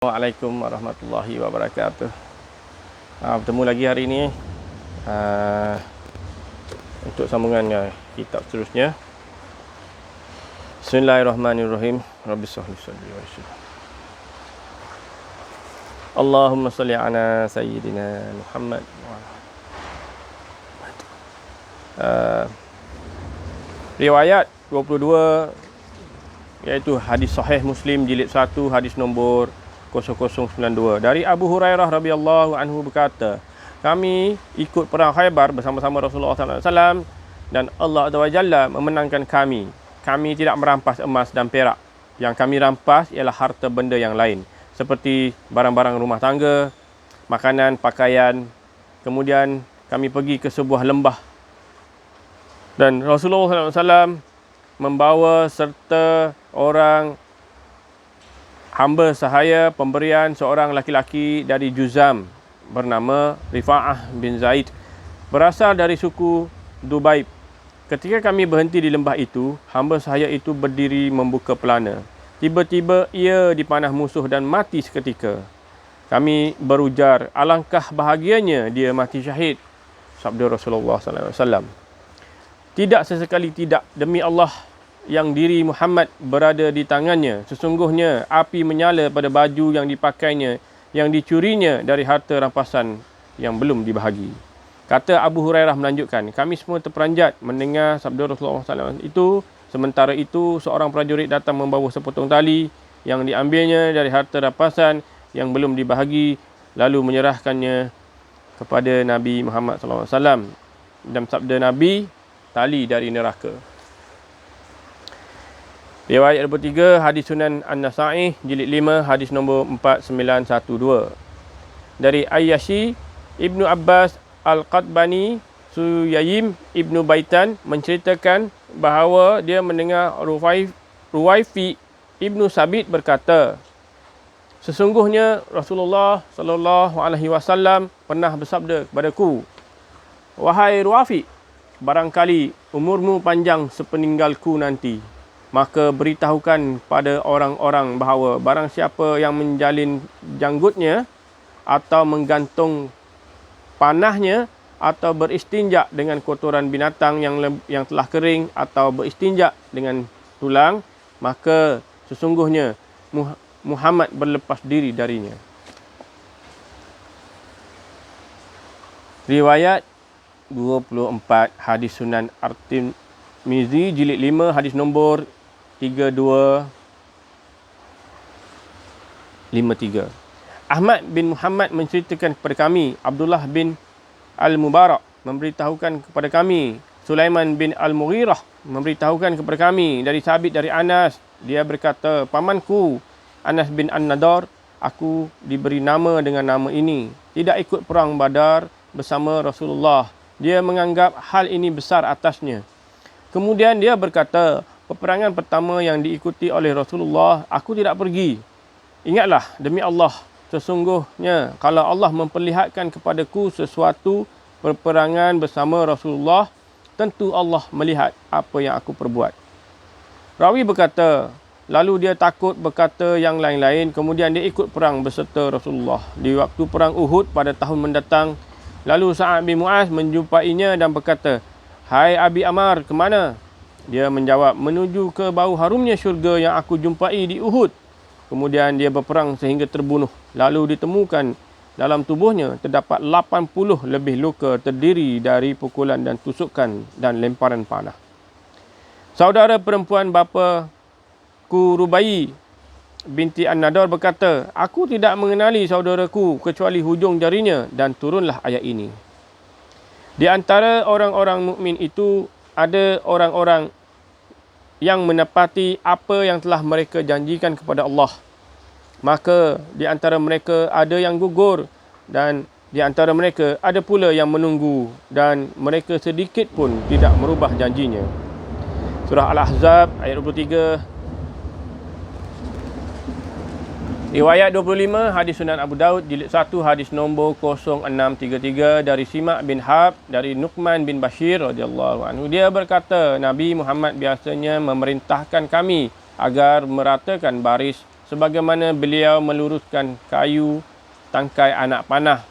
Assalamualaikum warahmatullahi wabarakatuh. Bertemu lagi hari ini untuk sambungan kitab seterusnya. Bismillahirrahmanirrahim. Rabbi shrah li sadri wa yassir. Allahumma shalli ala sayyidina Muhammad. Riwayat 22 iaitu hadis sahih Muslim jilid 1 hadis nombor 0092 dari Abu Hurairah radhiyallahu anhu berkata, kami ikut perang Khaybar bersama-sama Rasulullah SAW dan Allah Azza wa Jalla memenangkan kami. Kami tidak merampas emas dan perak. Yang kami rampas ialah harta benda yang lain seperti barang-barang rumah tangga, makanan, pakaian. Kemudian kami pergi ke sebuah lembah dan Rasulullah SAW membawa serta orang hamba sahaya pemberian seorang laki-laki dari Juzam bernama Rifa'ah bin Zaid, berasal dari suku Dubaib. Ketika kami berhenti di lembah itu, hamba sahaya itu berdiri membuka pelana. Tiba-tiba ia dipanah musuh dan mati seketika. Kami berujar, alangkah bahagianya dia mati syahid. Sabda Rasulullah SAW. Tidak sesekali tidak, demi Allah yang diri Muhammad berada di tangannya, sesungguhnya api menyala pada baju yang dipakainya, yang dicurinya dari harta rampasan yang belum dibahagi. Kata Abu Hurairah melanjutkan, kami semua terperanjat mendengar sabda Rasulullah SAW itu. Sementara itu, seorang prajurit datang membawa sepotong tali yang diambilnya dari harta rampasan yang belum dibahagi, lalu menyerahkannya kepada Nabi Muhammad SAW. Dan sabda Nabi, tali dari neraka. Riwayat nombor 3, hadis Sunan An-Nasa'i, jilid 5, hadis nombor 4912. Dari Ayyashi Ibnu Abbas Al-Qatbani Suyayim Ibnu Baitan menceritakan bahawa dia mendengar Ruwaifi Ibnu Sabit berkata, sesungguhnya Rasulullah SAW pernah bersabda kepadaku, wahai Ruwaifi, barangkali umurmu panjang sepeninggalku nanti, maka beritahukan pada orang-orang bahawa barang siapa yang menjalin janggutnya atau menggantung panahnya atau beristinja dengan kotoran binatang yang telah kering atau beristinja dengan tulang, maka sesungguhnya Muhammad berlepas diri darinya. Riwayat 24, hadis Sunan At-Tirmizi jilid 5 hadis nombor 3253. Ahmad bin Muhammad menceritakan kepada kami, Abdullah bin Al-Mubarak memberitahukan kepada kami, Sulaiman bin Al-Mughirah memberitahukan kepada kami dari Sabit dari Anas, dia berkata, pamanku Anas bin An-Nadar, aku diberi nama dengan nama ini, tidak ikut perang Badar bersama Rasulullah. Dia menganggap hal ini besar atasnya. Kemudian dia berkata, peperangan pertama yang diikuti oleh Rasulullah, aku tidak pergi. Ingatlah, demi Allah, sesungguhnya kalau Allah memperlihatkan kepadaku sesuatu peperangan bersama Rasulullah, tentu Allah melihat apa yang aku perbuat. Rawi berkata, lalu dia takut berkata yang lain-lain, kemudian dia ikut perang beserta Rasulullah. Di waktu perang Uhud pada tahun mendatang, lalu Sa'ad bin Mu'az menjumpainya dan berkata, hai Abi Ammar, ke mana? Dia menjawab, menuju ke bau harumnya syurga yang aku jumpai di Uhud. Kemudian dia berperang sehingga terbunuh. Lalu ditemukan dalam tubuhnya terdapat 80 lebih luka terdiri dari pukulan dan tusukan dan lemparan panah. Saudara perempuan bapaku Rubai binti An-Nadar berkata, aku tidak mengenali saudaraku kecuali hujung jarinya, dan turunlah ayat ini. Di antara orang-orang mukmin itu ada orang-orang yang menepati apa yang telah mereka janjikan kepada Allah. Maka di antara mereka ada yang gugur, dan di antara mereka ada pula yang menunggu, dan mereka sedikit pun tidak merubah janjinya. Surah Al-Ahzab ayat 23. Riwayat 25, hadis Sunan Abu Daud jilid 1 hadis nombor 0633 dari Simak bin Hab dari Nu'man bin Bashir radhiyallahu anhu. Dia berkata, Nabi Muhammad biasanya memerintahkan kami agar meratakan baris sebagaimana beliau meluruskan kayu tangkai anak panah.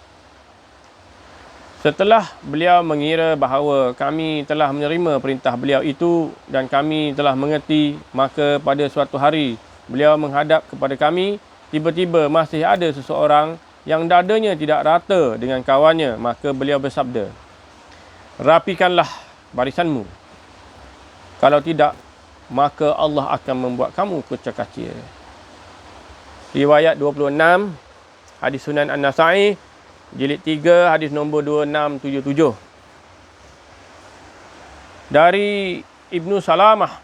Setelah beliau mengira bahawa kami telah menerima perintah beliau itu dan kami telah mengerti, maka pada suatu hari beliau menghadap kepada kami, tiba-tiba masih ada seseorang yang dadanya tidak rata dengan kawannya, maka beliau bersabda, "Rapikanlah barisanmu. Kalau tidak, maka Allah akan membuat kamu kecil-kecil." Riwayat 26, hadis Sunan An-Nasa'i, jilid 3, hadis nombor 2677. Dari Ibnu Salamah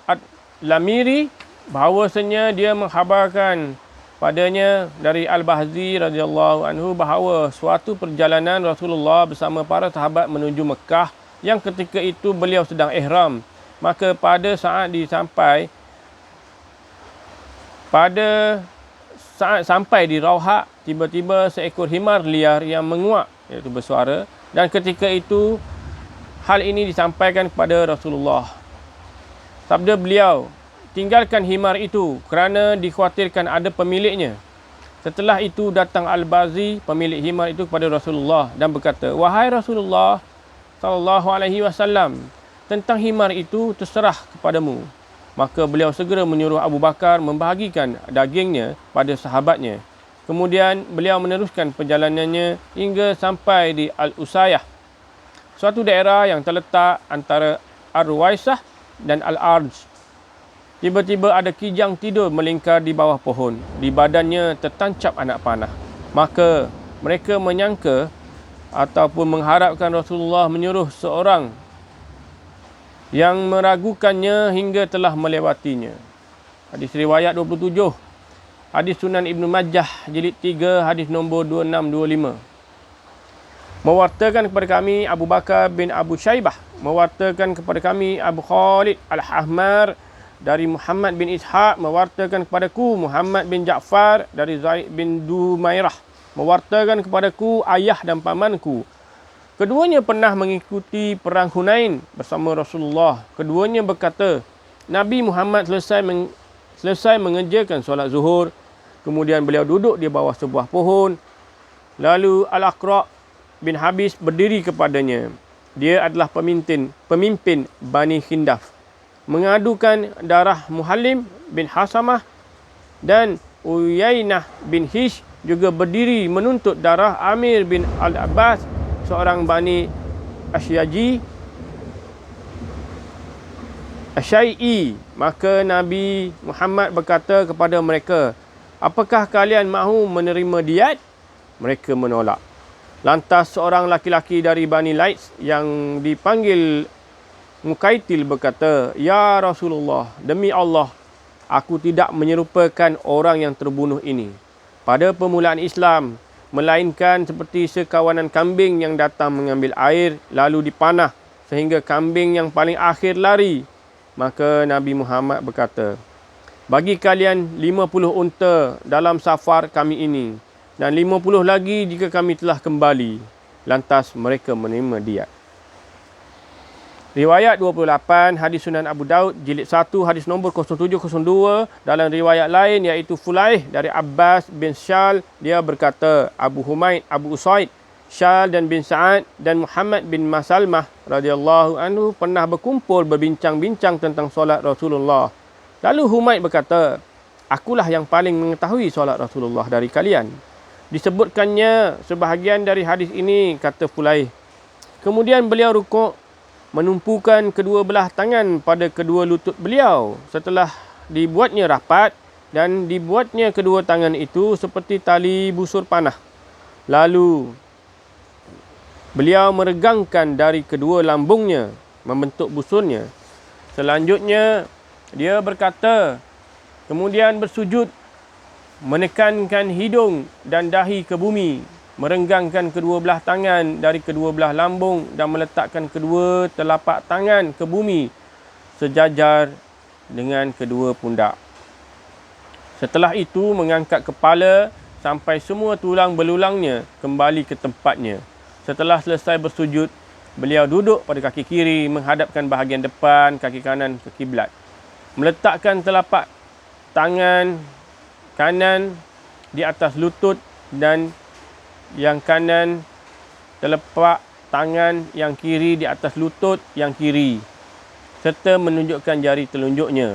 Al-Lamiri, bahawasanya dia mengkhabarkan padanya dari Al-Bahzi radhiyallahu anhu bahawa suatu perjalanan Rasulullah bersama para sahabat menuju Mekah, yang ketika itu beliau sedang ihram. Maka pada saat sampai di Rauha, tiba-tiba seekor himar liar yang menguak, iaitu bersuara, dan ketika itu hal ini disampaikan kepada Rasulullah. Sabda beliau, "Tinggalkan himar itu kerana dikhawatirkan ada pemiliknya." Setelah itu datang Al-Bazi, pemilik himar itu, kepada Rasulullah dan berkata, "Wahai Rasulullah sallallahu alaihi wasallam, tentang himar itu terserah kepadamu." Maka beliau segera menyuruh Abu Bakar membahagikan dagingnya pada sahabatnya. Kemudian beliau meneruskan perjalanannya hingga sampai di Al-Usayah, suatu daerah yang terletak antara Ar-Ruwaisah dan Al-Arj. Tiba-tiba ada kijang tidur melingkar di bawah pohon. Di badannya tertancap anak panah. Maka mereka menyangka ataupun mengharapkan Rasulullah menyuruh seorang yang meragukannya hingga telah melewatinya. Hadis riwayat 27. Hadis Sunan Ibnu Majah, jilid 3, hadis nombor 2625. Mewartakan kepada kami Abu Bakar bin Abu Syaibah, mewartakan kepada kami Abu Khalid Al-Ahmar dari Muhammad bin Ishaq, mewartakan kepadaku Muhammad bin Ja'far dari Zaid bin Dumairah, mewartakan kepadaku ayah dan pamanku. Keduanya pernah mengikuti perang Hunain bersama Rasulullah. Keduanya berkata, Nabi Muhammad selesai mengerjakan solat zuhur, kemudian beliau duduk di bawah sebuah pohon. Lalu Al-Aqra' bin Habis berdiri kepadanya. Dia adalah pemimpin Bani Khindaf, mengadukan darah Muhallim bin Hasamah, dan Uyainah bin Hish juga berdiri menuntut darah Amir bin Al-Abbas, seorang Bani Asyai'i. Maka Nabi Muhammad berkata kepada mereka, "Apakah kalian mahu menerima diat?" Mereka menolak. Lantas seorang laki-laki dari Bani Laits yang dipanggil Mukaitil berkata, "Ya Rasulullah, demi Allah, aku tidak menyerupakan orang yang terbunuh ini pada permulaan Islam, melainkan seperti sekawanan kambing yang datang mengambil air lalu dipanah sehingga kambing yang paling akhir lari." Maka Nabi Muhammad berkata, "Bagi kalian 50 unta dalam safar kami ini, dan 50 lagi jika kami telah kembali." Lantas mereka menerima diat. Riwayat 28, hadis Sunan Abu Daud, jilid 1, hadis nombor 0702. Dalam riwayat lain, iaitu Fulaih dari Abbas bin Syal, dia berkata, Abu Humaid, Abu Usaid, Syal dan bin Sa'ad dan Muhammad bin Masalmah radhiyallahu anhu pernah berkumpul berbincang-bincang tentang solat Rasulullah. Lalu Humaid berkata, "Akulah yang paling mengetahui solat Rasulullah dari kalian." Disebutkannya sebahagian dari hadis ini, kata Fulaih. Kemudian beliau rukuk, menumpukan kedua belah tangan pada kedua lutut beliau setelah dibuatnya rapat dan dibuatnya kedua tangan itu seperti tali busur panah. Lalu beliau meregangkan dari kedua lambungnya membentuk busurnya. Selanjutnya dia berkata, kemudian bersujud, menekankan hidung dan dahi ke bumi, merenggangkan kedua belah tangan dari kedua belah lambung dan meletakkan kedua telapak tangan ke bumi sejajar dengan kedua pundak. Setelah itu mengangkat kepala sampai semua tulang belulangnya kembali ke tempatnya. Setelah selesai bersujud, beliau duduk pada kaki kiri menghadapkan bahagian depan, kaki kanan ke kiblat. Meletakkan telapak tangan kanan di atas lutut dan yang kanan telapak tangan yang kiri di atas lutut yang kiri serta menunjukkan jari telunjuknya.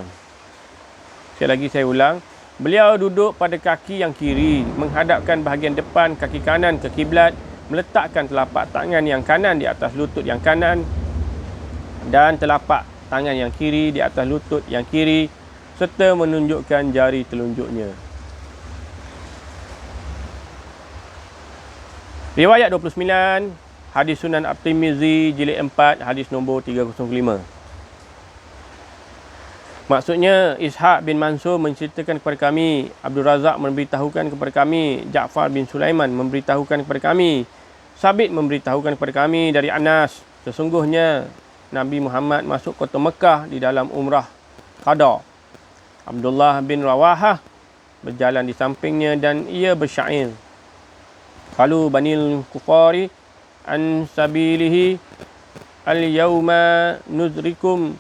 Sekali lagi saya ulang. Beliau duduk pada kaki yang kiri, menghadapkan bahagian depan kaki kanan ke kiblat, meletakkan telapak tangan yang kanan di atas lutut yang kanan dan telapak tangan yang kiri di atas lutut yang kiri serta menunjukkan jari telunjuknya. Riwayat 29, hadis Sunan At-Tirmizi jilid 4, hadis nombor 305. Maksudnya, Ishaq bin Mansur menceritakan kepada kami, Abdul Razak memberitahukan kepada kami, Ja'far bin Sulaiman memberitahukan kepada kami, Sabit memberitahukan kepada kami dari Anas, sesungguhnya Nabi Muhammad masuk kota Mekah di dalam umrah qada. Abdullah bin Rawahah berjalan di sampingnya dan ia bersyair. Qalu banil kufari an sabilihi al-yawma nuzrikum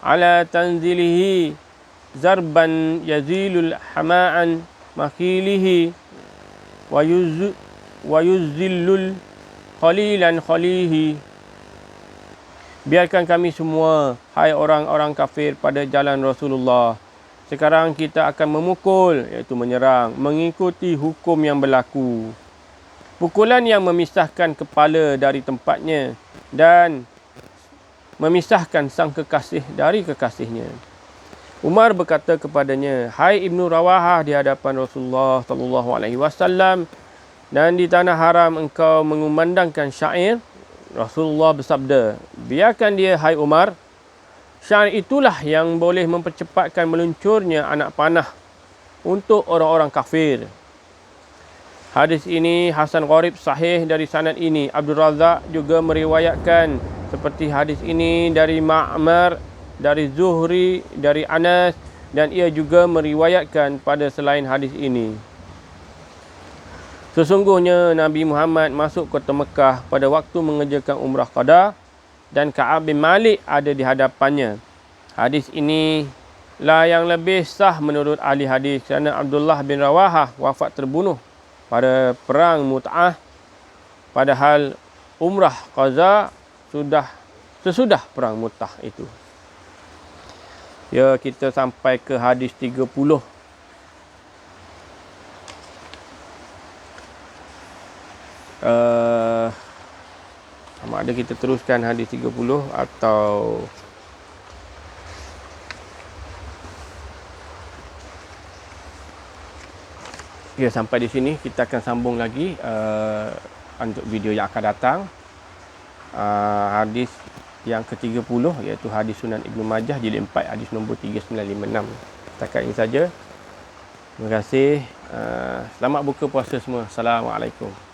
ala tanzilihi zarban yazilul hama'an makhilihi wa yuzzillul khalilan khalihi. Biarkan kami semua, hai orang-orang kafir, pada jalan Rasulullah. Sekarang kita akan memukul, iaitu menyerang, mengikuti hukum yang berlaku. Pukulan yang memisahkan kepala dari tempatnya dan memisahkan sang kekasih dari kekasihnya. Umar berkata kepadanya, hai Ibnu Rawahah, di hadapan Rasulullah SAW dan di tanah haram engkau mengumandangkan syair. Rasulullah bersabda, biarkan dia, hai Umar. Syair itulah yang boleh mempercepatkan meluncurnya anak panah untuk orang-orang kafir. Hadis ini Hasan Gharib sahih dari sanad ini. Abdul Razak juga meriwayatkan seperti hadis ini dari Ma'mar, dari Zuhri, dari Anas, dan ia juga meriwayatkan pada selain hadis ini. Sesungguhnya Nabi Muhammad masuk kota Mekah pada waktu mengerjakan umrah qada dan Ka'ab bin Malik ada di hadapannya. Hadis ini lah yang lebih sah menurut ahli hadis kerana Abdullah bin Rawahah wafat terbunuh pada perang Mut'ah, padahal umrah qaza sesudah perang Mut'ah itu. Ya, kita sampai ke hadis 30. Sama ada kita teruskan hadis 30 atau ya, sampai di sini. Kita akan sambung lagi untuk video yang akan datang. Hadis yang ke-30 iaitu hadis Sunan Ibnu Majah jilid 4, hadis nombor 3956. Setakat ini saja. Terima kasih. Selamat buka puasa semua. Assalamualaikum.